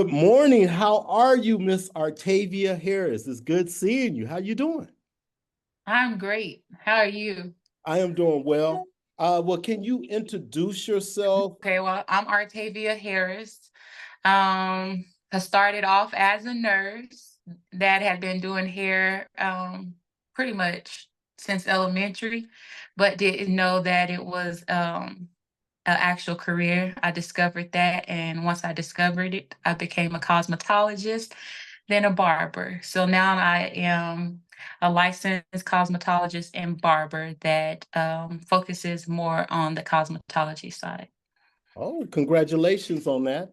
Good morning. How are you, Miss Artavia Harris? It's good seeing you. How you doing? I'm great. How are you? I am doing well. Well, can you introduce yourself? Okay, well, I'm Artavia Harris. I started off as a nurse that had been doing hair pretty much since elementary, but didn't know that it was an actual career. I discovered that, and once I discovered it, I became a cosmetologist, then a barber. So now I am a licensed cosmetologist and barber that focuses more on the cosmetology side. Oh, congratulations on that.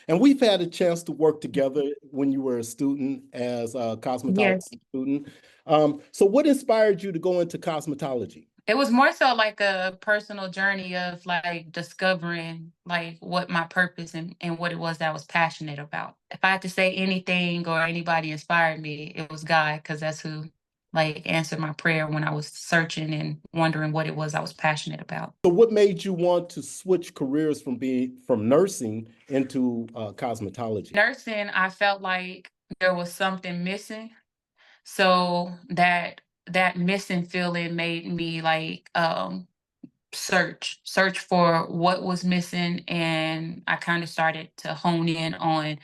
And we've had a chance to work together when you were a student as a Yes. cosmetology student. So what inspired you to go into cosmetology? It was more so like a personal journey of like discovering like what my purpose and what it was that I was passionate about. If I had to say anything or anybody inspired me, it was God, because that's who like answered my prayer when I was searching and wondering what it was I was passionate about. So what made you want to switch careers from nursing into cosmetology? Nursing, I felt like there was something missing. So that missing feeling made me like search for what was missing, and I kind of started to hone in on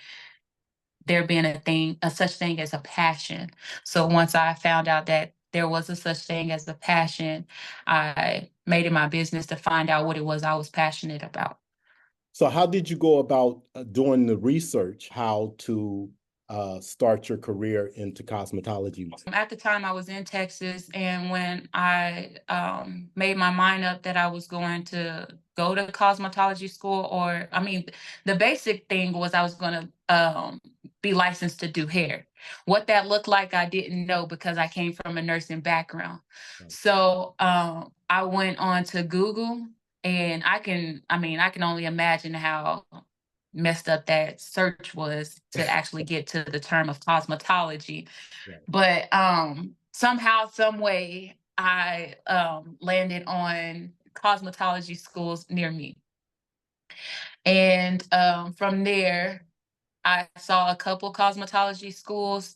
there being a such thing as a passion. So once I found out that there was a such thing as a passion, I made it my business to find out what it was I was passionate about. So how did you go about doing the research, how to start your career into cosmetology? At the time, I was in Texas, and when I made my mind up that I was going to go to cosmetology school, or I mean, the basic thing was I was going to be licensed to do hair. What that looked like, I didn't know because I came from a nursing background. Right. So I went on to Google, and I can only imagine how messed up that search was to actually get to the term of cosmetology. Right. But somehow, some way, I landed on cosmetology schools near me. And from there, I saw a couple cosmetology schools,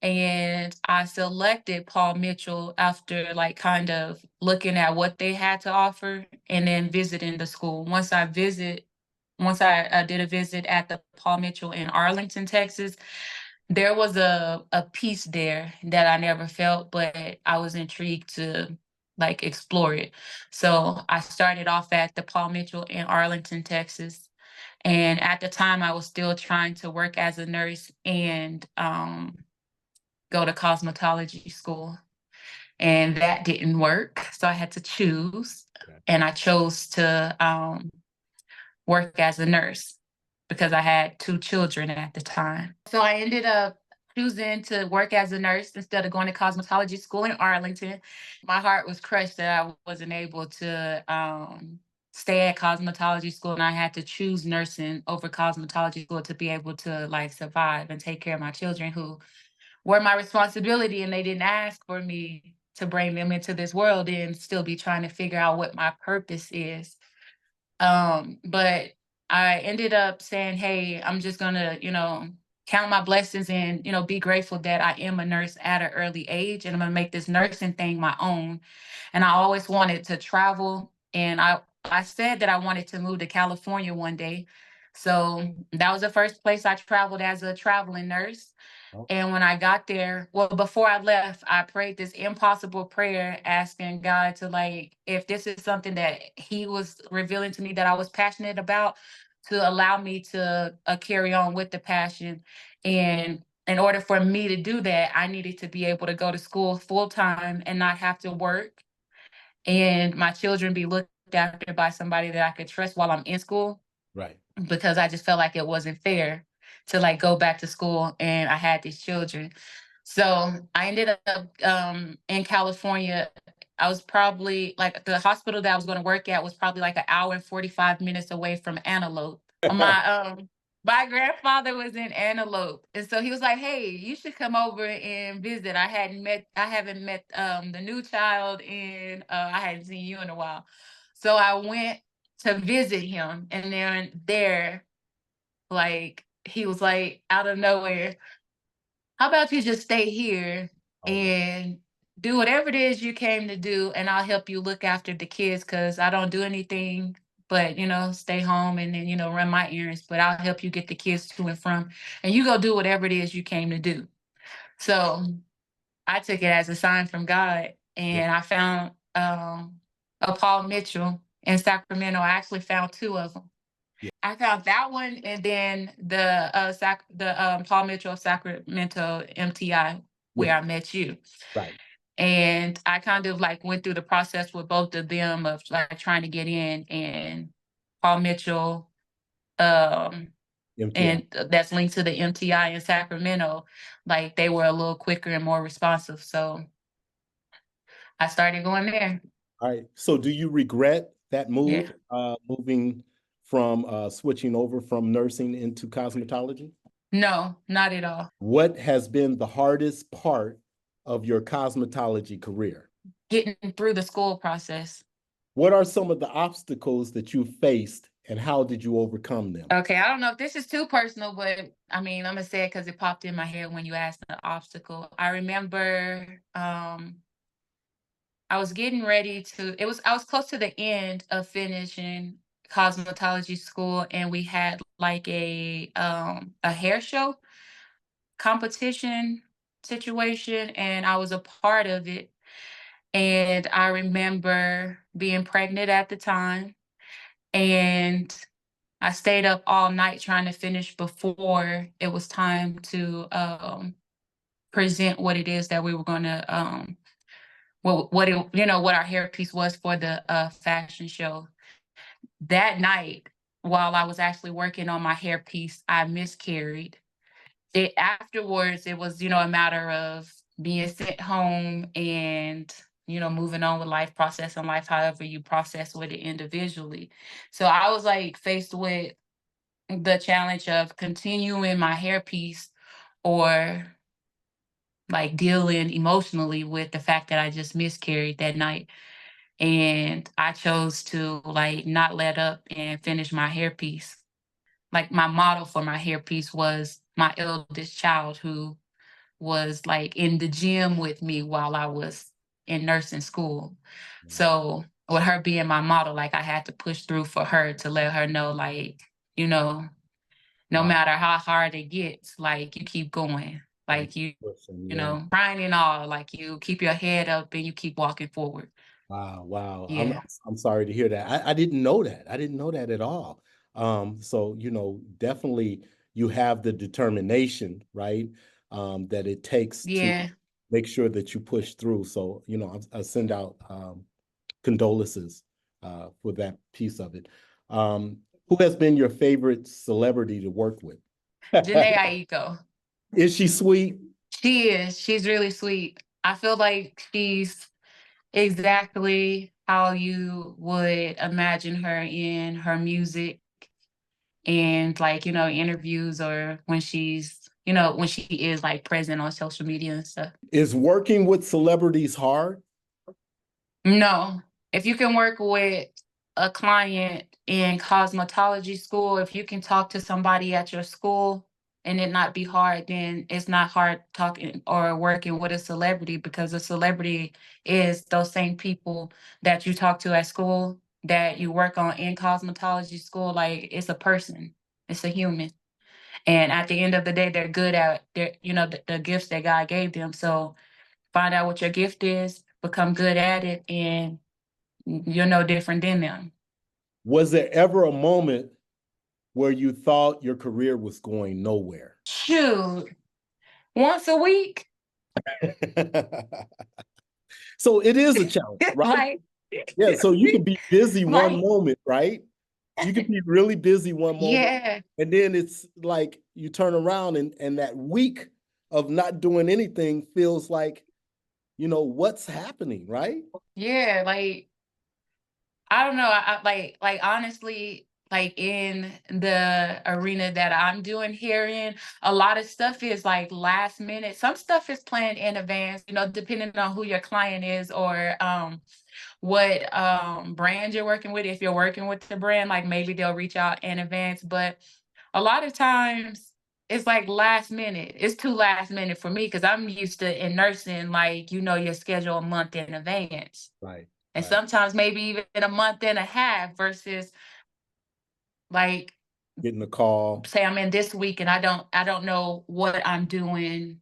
and I selected Paul Mitchell after like kind of looking at what they had to offer and then visiting the school. Once I did a visit at the Paul Mitchell in Arlington, Texas, there was a piece there that I never felt, but I was intrigued to like explore it. So I started off at the Paul Mitchell in Arlington, Texas. And at the time, I was still trying to work as a nurse and go to cosmetology school. And that didn't work. So I had to choose. Okay. And I chose to work as a nurse because I had two children at the time. So I ended up choosing to work as a nurse instead of going to cosmetology school in Arlington. My heart was crushed that I wasn't able to stay at cosmetology school, and I had to choose nursing over cosmetology school to be able to like survive and take care of my children who were my responsibility, and they didn't ask for me to bring them into this world and still be trying to figure out what my purpose is. But I ended up saying, hey, I'm just gonna, count my blessings and, be grateful that I am a nurse at an early age, and I'm gonna make this nursing thing my own. And I always wanted to travel, and I said that I wanted to move to California one day. So that was the first place I traveled as a traveling nurse. Oh, And when I got there, well, before I left, I prayed this impossible prayer asking God to, like, if this is something that He was revealing to me that I was passionate about, to allow me to carry on with the passion. And in order for me to do that, I needed to be able to go to school full time and not have to work, and my children be looked after by somebody that I could trust while I'm in school, right. because I just felt like it wasn't fair to like go back to school and I had these children. So I ended up in California. I was probably like the hospital that I was going to work at was probably like an hour and 45 minutes away from Antelope. My grandfather was in Antelope, and so he was like, "Hey, you should come over and visit." I haven't met the new child, and I hadn't seen you in a while. So I went to visit him, and then there, like, he was like, out of nowhere, how about you just stay here Oh, wow. and do whatever it is you came to do, and I'll help you look after the kids because I don't do anything but, stay home and then, run my errands, but I'll help you get the kids to and from, and you go do whatever it is you came to do. So I took it as a sign from God, Yeah. and I found a Paul Mitchell in Sacramento. I actually found two of them. Yeah. I found that one, and then the Paul Mitchell of Sacramento MTI, Yeah. where I met you. Right. And I kind of like went through the process with both of them of like trying to get in, and Paul Mitchell, um, MTI. and that's linked to the MTI in Sacramento. Like they were a little quicker and more responsive. So I started going there. All right. So do you regret that Yeah. move, moving from switching over from nursing into cosmetology? No, not at all. What has been the hardest part of your cosmetology career? Getting through the school process. What are some of the obstacles that you faced and how did you overcome them? Okay, I don't know if this is too personal, but I mean, I'm gonna say it because it popped in my head when you asked the obstacle. I remember I was getting ready to, I was close to the end of finishing cosmetology school, and we had like a hair show competition situation, and I was a part of it. And I remember being pregnant at the time, and I stayed up all night trying to finish before it was time to present what it is that we were going to what our hairpiece was for the fashion show. That night, while I was actually working on my hairpiece, I miscarried. It afterwards, it was, a matter of being sent home and, moving on with life, processing life however you process with it individually. So I was like faced with the challenge of continuing my hairpiece or like dealing emotionally with the fact that I just miscarried that night. And I chose to like not let up and finish my hairpiece. Like my model for my hairpiece was my eldest child, who was like in the gym with me while I was in nursing school. So with her being my model, like I had to push through for her to let her know, like, you know, no Wow. matter how hard it gets, like you keep going. And Like pushing, you yeah. know, crying and all, like you keep your head up and you keep walking forward. Wow, wow. Yeah. I'm sorry to hear that. I didn't know that. I didn't know that at all. So definitely you have the determination, right? That it takes to Yeah. make sure that you push through. So, I send out condolences for that piece of it. Who has been your favorite celebrity to work with? Jhene Aiko. Is she sweet? She is. She's really sweet. I feel like she's exactly how you would imagine her in her music and like, interviews, or when when she is like present on social media and stuff. Is working with celebrities hard? No. If you can work with a client in cosmetology school, if you can talk to somebody at your school and it not be hard, then it's not hard talking or working with a celebrity, because a celebrity is those same people that you talk to at school that you work on in cosmetology school. Like it's a person, it's a human. And at the end of the day, they're good at the gifts that God gave them. So find out what your gift is, become good at it, and you're no different than them. Was there ever a moment where you thought your career was going nowhere? Shoot, once a week, So it is a challenge, right? like, Yeah, so you can be busy one like, moment, right? You can be really busy one moment, yeah, and then it's like you turn around and that week of not doing anything feels like, what's happening, right? yeah, like I don't know. Like honestly, like in the arena that I'm doing here in, a lot of stuff is like last minute. Some stuff is planned in advance, depending on who your client is, or what brand you're working with. If you're working with the brand, like maybe they'll reach out in advance. But a lot of times it's like last minute. It's too last minute for me because I'm used to in nursing, like, you know, your schedule a month in advance. Right, And right. sometimes maybe even a month and a half versus like Getting a call. say I'm in this week and I don't know what I'm doing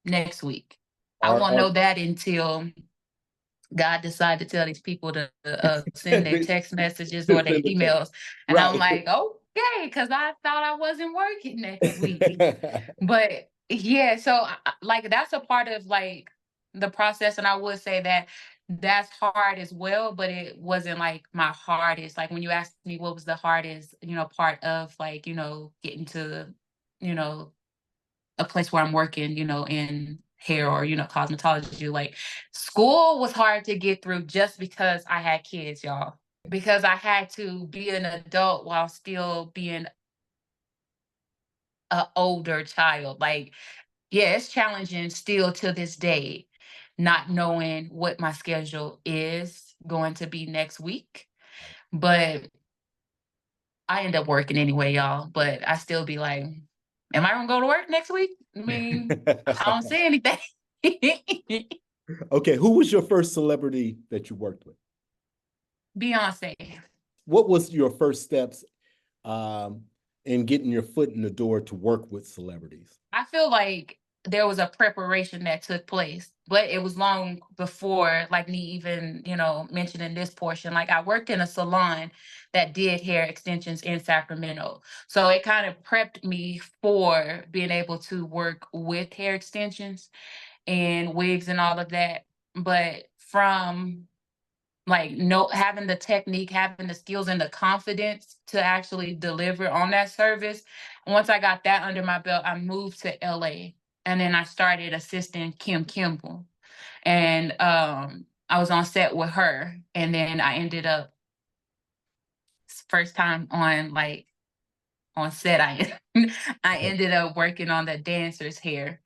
next week. I won't Or know that until God decided to tell these people to send their they text messages or their send a text. emails. And I'm Right. like, okay, because I thought I wasn't working next week. But yeah, so like that's a part of like the process. And I would say that that's hard as well, but it wasn't like my hardest. Like when you asked me what was the hardest, you know, part of like, you know, getting to, you know, a place where I'm working, you know, in hair or, you know, cosmetology. Like school was hard to get through just because I had kids, y'all. Because I had to be an adult while still being an older child. Like, yeah, it's challenging still to this day, not knowing what my schedule is going to be next week. But I end up working anyway, y'all. But I still be like, am I gonna go to work next week? I mean, I don't see anything. Okay, who was your first celebrity that you worked with? Beyonce. What was your first steps um, in getting your foot in the door to work with celebrities? I feel like there was a preparation that took place, but it was long before like me even, you know, mentioning this portion. Like I worked in a salon that did hair extensions in Sacramento. So it kind of prepped me for being able to work with hair extensions and wigs and all of that. But from like no having the technique, having the skills and the confidence to actually deliver on that service. Once I got that under my belt, I moved to LA and then I started assisting Kim Kimball. And I was on set with her. And then I ended up first time on like on set, I ended up working on the dancer's hair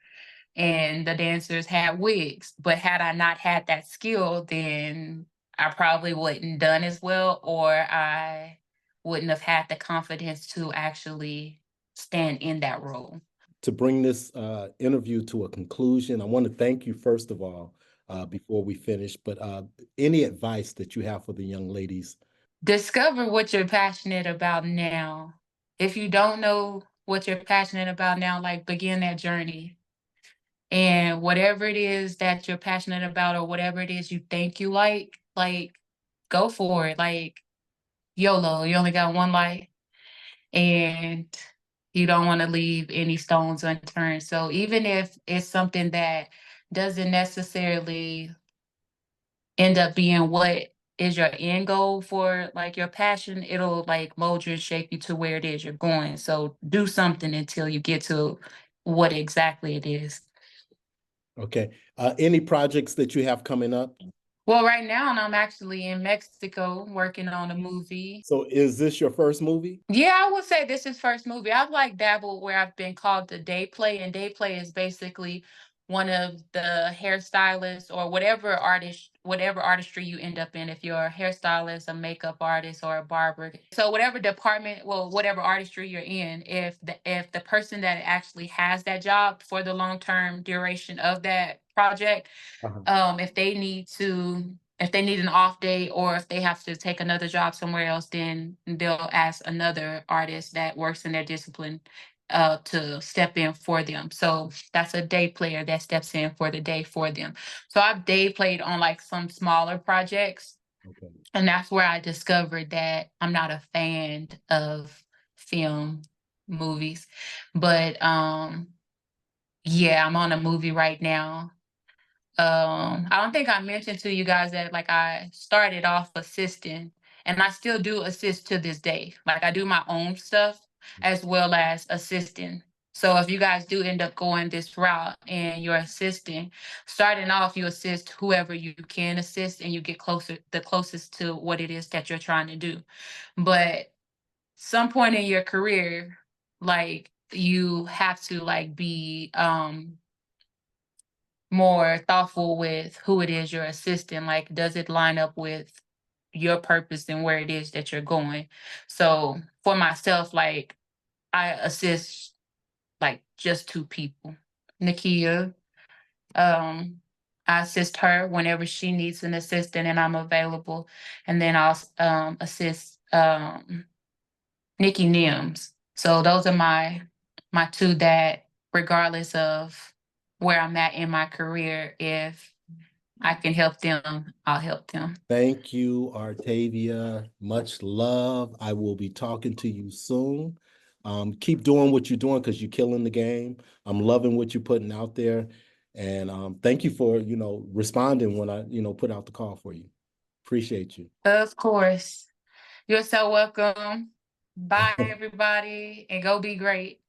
and the dancers had wigs. But had I not had that skill, then I probably wouldn't done as well, or I wouldn't have had the confidence to actually stand in that role. To bring this interview to a conclusion, I want to thank you first of all before we finish. But any advice that you have for the young ladies? Discover what you're passionate about now. If you don't know what you're passionate about now, like begin that journey. And whatever it is that you're passionate about or whatever it is you think you like go for it. Like YOLO, you only got one life and you don't want to leave any stones unturned. So even if it's something that doesn't necessarily end up being what is your end goal for like your passion, it'll like mold you and shape you to where it is you're going. So do something until you get to what exactly it is. Okay. Any projects that you have coming up? Well, right now I'm actually in Mexico working on a movie. So is this your first movie? Yeah, I would say this is first movie. I've like dabbled where I've been called the day play, and day play is basically one of the hairstylists or whatever artistry you end up in. If you're a hairstylist, a makeup artist, or a barber, so whatever department, well, whatever artistry you're in, if the person that actually has that job for the long term duration of that project, Uh-huh. if they need an off day or if they have to take another job somewhere else, then they'll ask another artist that works in their discipline to step in for them. So that's a day player that steps in for the day for them. So I've day played on like some smaller projects, Okay. and that's where I discovered that I'm not a fan of film movies. But yeah, I'm on a movie right now. I don't think I mentioned to you guys that like I started off assisting and I still do assist to this day. Like I do my own stuff as well as assisting. So if you guys do end up going this route and you're assisting, starting off you assist whoever you can assist and you get the closest to what it is that you're trying to do. But some point in your career, like you have to like be more thoughtful with who it is you're assisting. Like, does it line up with your purpose and where it is that you're going? So for myself, like I assist like just 2 people. Nakia, I assist her whenever she needs an assistant and I'm available. And then I'll assist Nikki Nims. So those are my 2 that, regardless of where I'm at in my career, if I can help them, I'll help them. Thank you, Artavia. Much love. I will be talking to you soon. Keep doing what you're doing because you're killing the game. I'm loving what you're putting out there. And thank you for, responding when I, put out the call for you. Appreciate you. Of course. You're so welcome. Bye, everybody, and go be great.